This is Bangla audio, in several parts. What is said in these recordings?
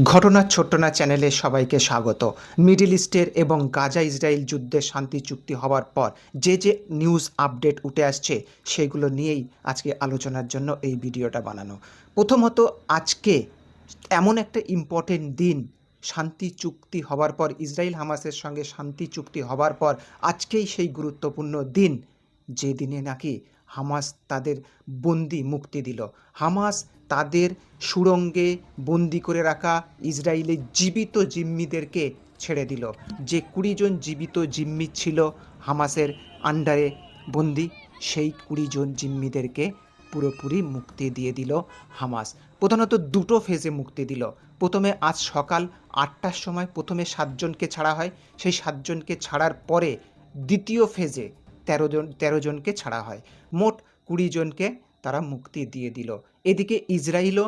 ঘটনার ছোট্টনা চ্যানেলে সবাইকে স্বাগত। মিডল ইস্টের এবং গাজা ইসরায়েল যুদ্ধের শান্তি চুক্তি হওয়ার পর যে নিউজ আপডেট উঠে আসছে সেগুলো নিয়েই আজকে আলোচনার জন্য এই ভিডিওটা বানানো। প্রথমত, আজকে এমন একটা ইম্পর্টেন্ট দিন, শান্তি চুক্তি হওয়ার পর, ইসরায়েল হামাসের সঙ্গে শান্তি চুক্তি হওয়ার পর আজকেই সেই গুরুত্বপূর্ণ দিন যে দিনে নাকি হামাস তাদের বন্দি মুক্তি দিল। হামাস তাদের সুড়ঙ্গে বন্দি করে রাখা ইসরায়েলের জীবিত জিম্মিদেরকে ছেড়ে দিল। যে ২০ জন জীবিত জিম্মি ছিল হামাসের আন্ডারে বন্দি, সেই ২০ জন জিম্মিদেরকে পুরোপুরি মুক্তি দিয়ে দিল হামাস। প্রধানত দুটো ফেজে মুক্তি দিল। প্রথমে আজ সকাল ৮টার সময় প্রথমে ৭ জনকে ছাড়া হয়। সেই ৭ জনকে ছাড়ার পরে দ্বিতীয় ফেজে ১৩ জনকে ছাড়া হয়। মোট ২০ জনকে তারা মুক্তি দিয়ে দিল। এদিকে ইসরায়েলও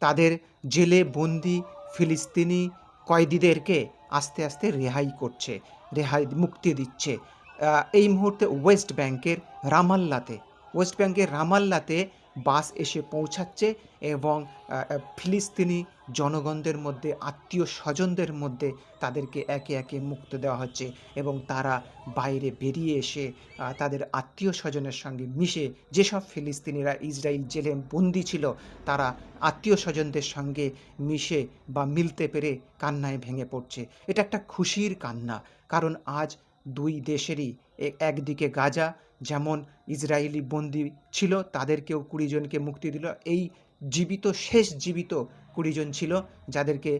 তাদের জেলে বন্দি ফিলিস্তিনি কয়েদিদেরকে আস্তে আস্তে রেহাই মুক্তি দিচ্ছে। এই মুহূর্তে ওয়েস্ট ব্যাংকের রামাল্লাতে বাস এসে পৌঁছাচ্ছে এবং ফিলিস্তিনি জনগণদের মধ্যে, আত্মীয় স্বজনদের মধ্যে তাদেরকে একে একে মুক্তি দেওয়া হচ্ছে এবং তারা বাইরে বেরিয়ে এসে তাদের আত্মীয় স্বজনের সঙ্গে মিশে, যেসব ফিলিস্তিনিরা ইসরায়েল জেলে বন্দি ছিল তারা আত্মীয় স্বজনদের সঙ্গে মিশে বা মিলতে পেরে কান্নায় ভেঙে পড়ছে। এটা একটা খুশির কান্না, কারণ আজ দুই দেশেরই একদিকে গাজা যেমন ইসরায়েলি বন্দি ছিল তাদেরকেও ২০ জনকে মুক্তি দিল। এই শেষ জীবিত ২০ জন ছিল যাদেরকে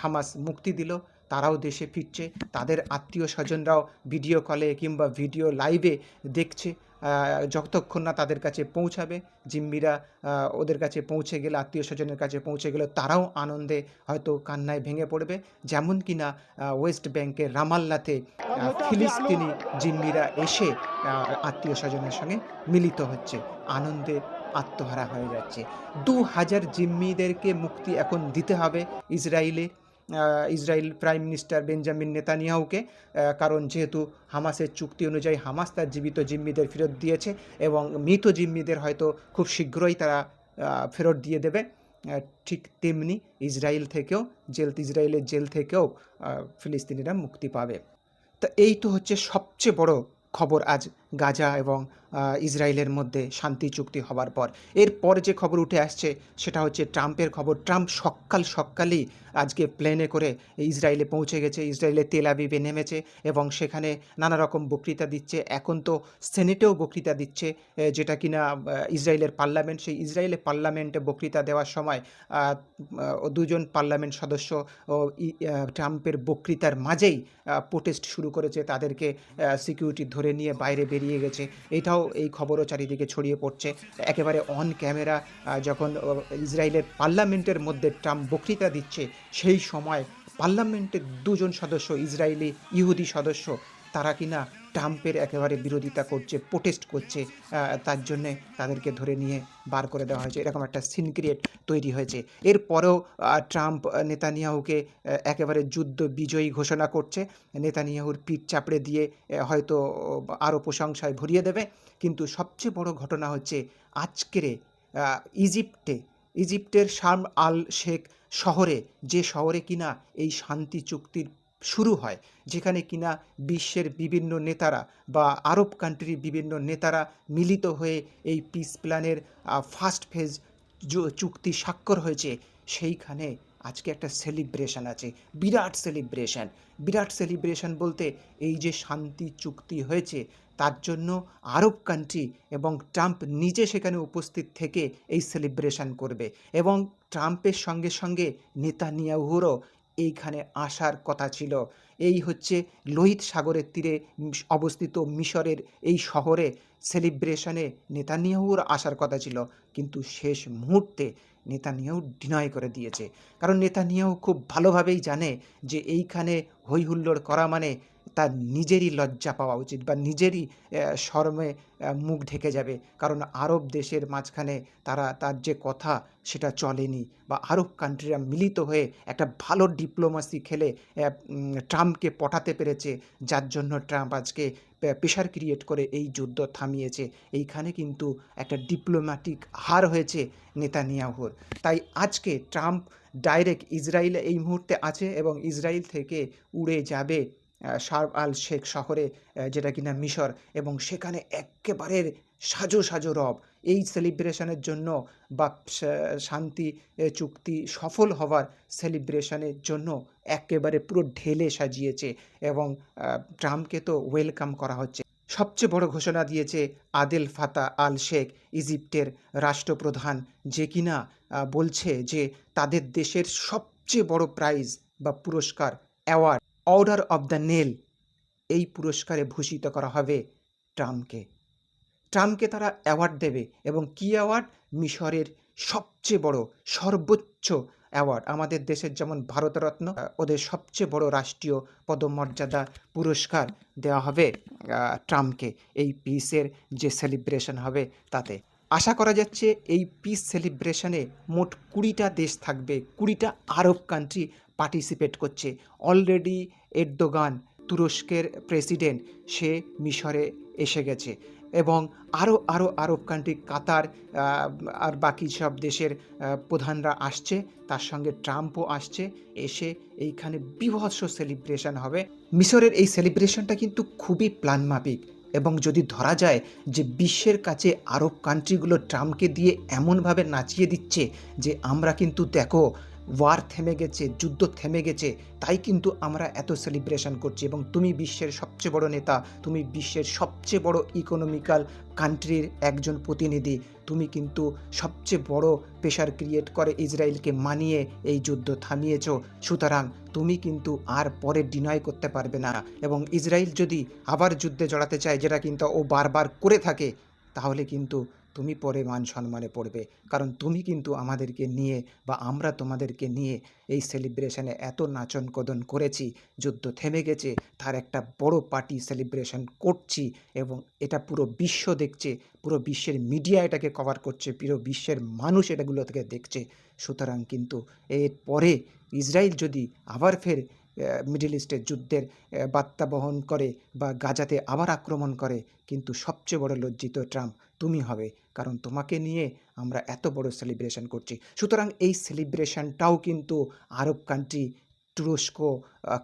হামাস মুক্তি দিল, তারাও দেশে ফিরছে। তাদের আত্মীয় স্বজনরাও ভিডিও কলে কিংবা ভিডিও লাইভে দেখছে। যতক্ষণ না তাদের কাছে পৌঁছাবে, জিম্মিরা ওদের কাছে পৌঁছে গেলে, আত্মীয় স্বজনের কাছে পৌঁছে গেলে তারাও আনন্দে হয়তো কান্নায় ভেঙে পড়বে। যেমন কিনা ওয়েস্ট ব্যাংকের রামাল্লাতে ফিলিস্তিনি জিম্মিরা এসে আত্মীয় স্বজনের সঙ্গে মিলিত হচ্ছে, আনন্দে আত্মহারা হয়ে যাচ্ছে। ২০০০ জিম্মিদেরকে মুক্তি এখন দিতে হবে ইসরায়েল প্রাইম মিনিস্টার বেঞ্জামিন নেতানিয়াহুকে, কারণ যেহেতু হামাসের চুক্তি অনুযায়ী হামাস তার জীবিত জিম্মিদের ফেরত দিয়েছে এবং মৃত জিম্মিদের হয়তো খুব শীঘ্রই তারা ফেরত দিয়ে দেবে। ঠিক তেমনি ইসরায়েলের জেল থেকেও ফিলিস্তিনিরা মুক্তি পাবে। তো এই তো হচ্ছে সবচেয়ে বড় খবর আজ গাজা এবং ইসরায়েলের মধ্যে শান্তি চুক্তি হওয়ার পর। এরপর যে খবর উঠে আসছে সেটা হচ্ছে ট্রাম্পের খবর। ট্রাম্প সকালেই আজকে প্লেনে করে ইসরায়েলে পৌঁছে গেছে, ইসরায়েলের তেল আবিবে নেমেছে এবং সেখানে নানা রকম বক্তৃতা দিচ্ছে। এখন তো সেনেটেও বক্তৃতা দিচ্ছে, যেটা কিনা ইসরায়েলের পার্লামেন্ট। সেই ইসরায়েলের পার্লামেন্টে বক্তৃতা দেওয়ার সময় দুজন পার্লামেন্ট সদস্য ট্রাম্পের বক্তৃতার মাঝেই প্রোটেস্ট শুরু করেছে, তাদেরকে সিকিউরিটি ধরে নিয়ে বাইরে বেরিয়ে গেছে। এই খবরও চারিদিকে ছড়িয়ে পড়ছে। একেবারে অন ক্যামেরা যখন ইসরায়েলের পার্লামেন্টের মধ্যে ট্রাম্প বক্তৃতা দিচ্ছে, সেই সময় পার্লামেন্টের দুজন সদস্য, ইসরায়েলি ইহুদি সদস্য, তারা কিনা ট্রাম্পের একেবারে বিরোধিতা করছে, প্রোটেস্ট করছে। তার জন্যে তাদেরকে ধরে নিয়ে বার করে দেওয়া হয়েছে। এরকম একটা সিন ক্রিয়েট তৈরি হয়েছে। এরপরেও ট্রাম্প নেতানিয়াহুকে একেবারে যুদ্ধ বিজয়ী ঘোষণা করছে। নেতানিয়াহুর পিঠ চাপড়ে দিয়ে হয়তো আরও প্রশংসায় ভরিয়ে দেবে। কিন্তু সবচেয়ে বড় ঘটনা হচ্ছে আজকের ইজিপ্টের শার্ম আল শেখ শহরে, যে শহরে কিনা এই শান্তি চুক্তির শুরু হয়, যেখানে কিনা বিশ্বের বিভিন্ন নেতারা বা আরব কান্ট্রির বিভিন্ন নেতারা মিলিত হয়ে এই পিস প্ল্যানের ফার্স্ট ফেজ চুক্তি স্বাক্ষর হয়েছে, সেইখানে আজকে একটা সেলিব্রেশন আছে, বিরাট সেলিব্রেশন বলতে এই যে শান্তি চুক্তি হয়েছে তার জন্য আরব কান্ট্রি এবং ট্রাম্প নিজে সেখানে উপস্থিত থেকে এই সেলিব্রেশন করবে এবং ট্রাম্পের সঙ্গে সঙ্গে নেতানিয়াহুরও এইখানে আসার কথা ছিল। এই হচ্ছে লোহিত সাগরের তীরে অবস্থিত মিশরের এই শহরে সেলিব্রেশনে নেতানিয়াহুর আসার কথা ছিল, কিন্তু শেষ মুহূর্তে নেতানিয়াহু ডিনাই করে দিয়েছে। কারণ নেতানিয়াহু খুব ভালোভাবেই জানে যে এইখানে হই হুল্লোড় করা মানে তার নিজেরই লজ্জা পাওয়া উচিত বা নিজেরই শরমে মুখ ঢেকে যাবে। কারণ আরব দেশের মাঝখানে তার যে কথা সেটা চলেনি, বা আরব কান্ট্রিরা মিলিত হয়ে একটা ভালো ডিপ্লোমাসি খেলে ট্রাম্পকে পটাতে পেরেছে, যার জন্য ট্রাম্প আজকে প্রেশার ক্রিয়েট করে এই যুদ্ধ থামিয়েছে। এইখানে কিন্তু একটা ডিপ্লোম্যাটিক হার হয়েছে নেতানিয়াহুর। তাই আজকে ট্রাম্প ডাইরেক্ট ইসরায়েলে এই মুহূর্তে আছে এবং ইসরায়েল থেকে উড়ে যাবে শার্ম আল শেখ শহরে, যেটা কিনা মিশর, এবং সেখানে এক্কেবারে সাজো সাজো রব এই সেলিব্রেশনের জন্য বা শান্তি চুক্তি সফল হওয়ার সেলিব্রেশনের জন্য একেবারে পুরো ঢেলে সাজিয়েছে এবং ট্রাম্পকে তো ওয়েলকাম করা হচ্ছে। সবচেয়ে বড় ঘোষণা দিয়েছে আদেল ফাতা আল শেখ, ইজিপ্টের রাষ্ট্রপ্রধান, যে কিনা বলছে যে তাদের দেশের সবচেয়ে বড় প্রাইজ বা পুরস্কার, award, order of the nail, এই পুরস্কারে ভূষিত করা হবে ট্রাম্পকে। ট্রাম্পকে তারা অ্যাওয়ার্ড দেবে, এবং কী অ্যাওয়ার্ড? মিশরের সবচেয়ে বড় সর্বোচ্চ অ্যাওয়ার্ড। আমাদের দেশের যেমন ভারতরত্ন, ওদের সবচেয়ে বড় রাষ্ট্রীয় পদমর্যাদা পুরস্কার দেওয়া হবে ট্রাম্পকে এই পিসের যে সেলিব্রেশন হবে তাতে। আশা করা যাচ্ছে এই পিস সেলিব্রেশনে মোট 20টা দেশ থাকবে, 20টা আরব কান্ট্রি পার্টিসিপেট করছে। অলরেডি এরদোগান, তুরস্কের প্রেসিডেন্ট, সে মিশরে এসে গেছে, এবং আরও আরব কান্ট্রি, কাতার আর বাকি সব দেশের প্রধানরা আসছে, তার সঙ্গে ট্রাম্পও আসছে। এসে এইখানে বীভৎস সেলিব্রেশন হবে। মিশরের এই সেলিব্রেশনটা কিন্তু খুবই প্ল্যানমাফিক, এবং যদি ধরা যায় যে বিশ্বের কাছে আরব কান্ট্রিগুলো ট্রাম্পকে দিয়ে এমনভাবে নাচিয়ে দিচ্ছে যে আমরা কিন্তু দেখো ওয়ার থেমে গেছে, যুদ্ধ থেমে গেছে, তাই কিন্তু আমরা এত সেলিব্রেশন করছি, এবং তুমি বিশ্বের সবচেয়ে বড় নেতা, তুমি বিশ্বের সবচেয়ে বড় ইকোনমিক্যাল কান্ট্রির একজন প্রতিনিধি, তুমি কিন্তু সবচেয়ে বড় প্রেশার ক্রিয়েট করে ইসরায়েলকে মানিয়ে এই যুদ্ধ থামিয়েছ, সুতরাং তুমি কিন্তু আর পরে ডিনাই করতে পারবে না। এবং ইসরায়েল যদি আবার যুদ্ধে জড়াতে চায়, যেটা কিন্তু ও বারবার করে থাকে, তাহলে কিন্তু তুমি পরে মান সম্মানে পড়বে, কারণ তুমি কিন্তু আমাদেরকে নিয়ে বা আমরা তোমাদেরকে নিয়ে এই সেলিব্রেশনে এত নাচন কদন করেছি, যুদ্ধ থেমে গেছে, তার একটা বড় পার্টি সেলিব্রেশন করছি, এবং এটা পুরো বিশ্ব দেখছে, পুরো বিশ্বের মিডিয়া এটাকে কভার করছে, পুরো বিশ্বের মানুষ এটাগুলো থেকে দেখছে। সুতরাং কিন্তু এর পরে ইসরায়েল যদি আবার ফের মিডল ইস্টের যুদ্ধের বার্তা বহন করে বা গাজাতে আবার আক্রমণ করে, কিন্তু সবচেয়ে বড় লজ্জিত ট্রাম্প তুমি হবে, কারণ তোমাকে নিয়ে আমরা এত বড় সেলিব্রেশন করছি। সুতরাং এই সেলিব্রেশনটাও কিন্তু আরব কান্ট্রি, তুরস্ক,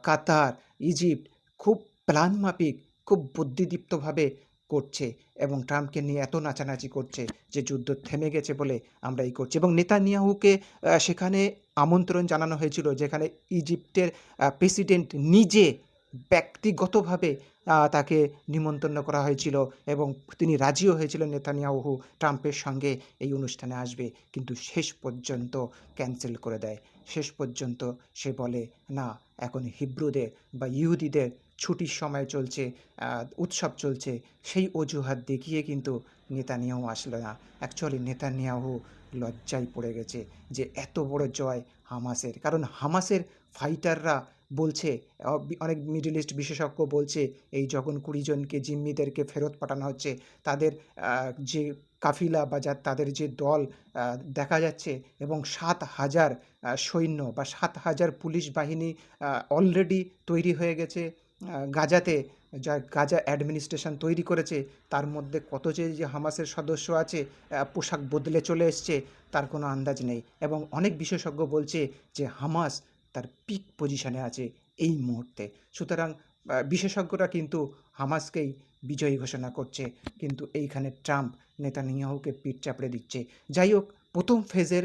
কাতার, ইজিপ্ট খুব প্ল্যানমাফিক, খুব বুদ্ধিদীপ্তভাবে করছে, এবং ট্রাম্পকে নিয়ে এত নাচানাচি করছে যে যুদ্ধ থেমে গেছে বলে আমরা এই করছি। এবং নেতানিয়াহুকে সেখানে আমন্ত্রণ জানানো হয়েছিল, যেখানে ইজিপ্টের প্রেসিডেন্ট নিজে ব্যক্তিগতভাবে তাকে নিমন্ত্রণ করা হয়েছিল, এবং তিনি রাজিও হয়েছিলেন নেতানিয়াহু ট্রাম্পের সঙ্গে এই অনুষ্ঠানে আসবে, কিন্তু শেষ পর্যন্ত ক্যান্সেল করে দেয়। শেষ পর্যন্ত সে বলে না, এখন হিব্রুদের বা ইহুদিদের ছুটির সময় চলছে, উৎসব চলছে, সেই অজুহাত দেখিয়ে কিন্তু নেতানিয়াহু আসলো না। অ্যাকচুয়ালি নেতানিয়াহু লজ্জায় পড়ে গেছে যে এত বড় জয় হামাসের, কারণ হামাসের ফাইটাররা বলছে, অনেক মিডল ইস্ট বিশেষজ্ঞ বলছে, এই যখন 20 জনকে জিম্মিদেরকে ফেরত পাঠানো হচ্ছে, তাদের যে কাফিলা বা তাদের যে দল দেখা যাচ্ছে, এবং 7,000 সৈন্য বা 7,000 পুলিশ বাহিনী অলরেডি তৈরি হয়ে গেছে গাজাতে, যা গাজা অ্যাডমিনিস্ট্রেশন তৈরি করেছে, তার মধ্যে কত যে হামাসের সদস্য আছে পোশাক বদলে চলে এসছে, তার কোনো আন্দাজ নেই। এবং অনেক বিশেষজ্ঞ বলছে যে হামাস তার পিক পজিশনে আছে এই মুহূর্তে। সুতরাং বিশেষজ্ঞরা কিন্তু হামাসকেই বিজয়ী ঘোষণা করছে, কিন্তু এইখানে ট্রাম্প নেতানিয়াহুকে পিঠ চাপড়ে দিচ্ছে। যাই হোক, প্রথম ফেজের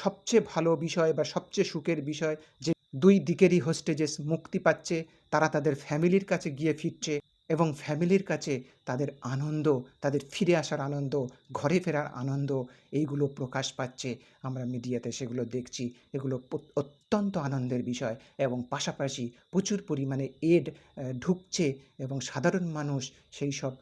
সবচেয়ে ভালো বিষয় বা সবচেয়ে সুখের বিষয় যে দুই দিকেরই হোস্টেজেস মুক্তি পাচ্ছে, তারা তাদের ফ্যামিলির কাছে গিয়ে ফিরছে, এবং ফ্যামিলির কাছে তাদের আনন্দ, তাদের ফিরে আসার আনন্দ, ঘরে ফেরার আনন্দ, এইগুলো প্রকাশ পাচ্ছে। আমরা মিডিয়াতে সেগুলো দেখছি, এগুলো অত্যন্ত আনন্দের বিষয়, এবং পাশাপাশি প্রচুর পরিমাণে এড ঢুকছে, এবং সাধারণ মানুষ সেই সব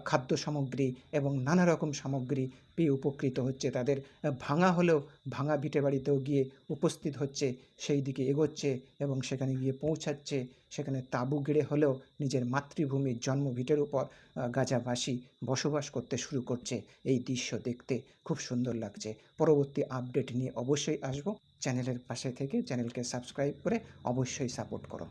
খাদ্য সামগ্রী এবং নানা রকম সামগ্রী পেয়ে উপকৃত হচ্ছে। তাদের ভাঙা হলেও ভাঙা ভিটে বাড়িতেও গিয়ে উপস্থিত হচ্ছে, সেই দিকে এগোচ্ছে, এবং সেখানে গিয়ে পৌঁছাচ্ছে, সেখানে তাঁবু গেড়ে হলেও নিজের মাতৃভূমির জন্মভিটের উপর গাজাবাসী বসবাস করতে শুরু করছে। এই দৃশ্য দেখতে খুব সুন্দর লাগছে। পরবর্তী আপডেট নিয়ে অবশ্যই আসবো। চ্যানেলের পাশে থেকে চ্যানেলকে সাবস্ক্রাইব করে অবশ্যই সাপোর্ট করো।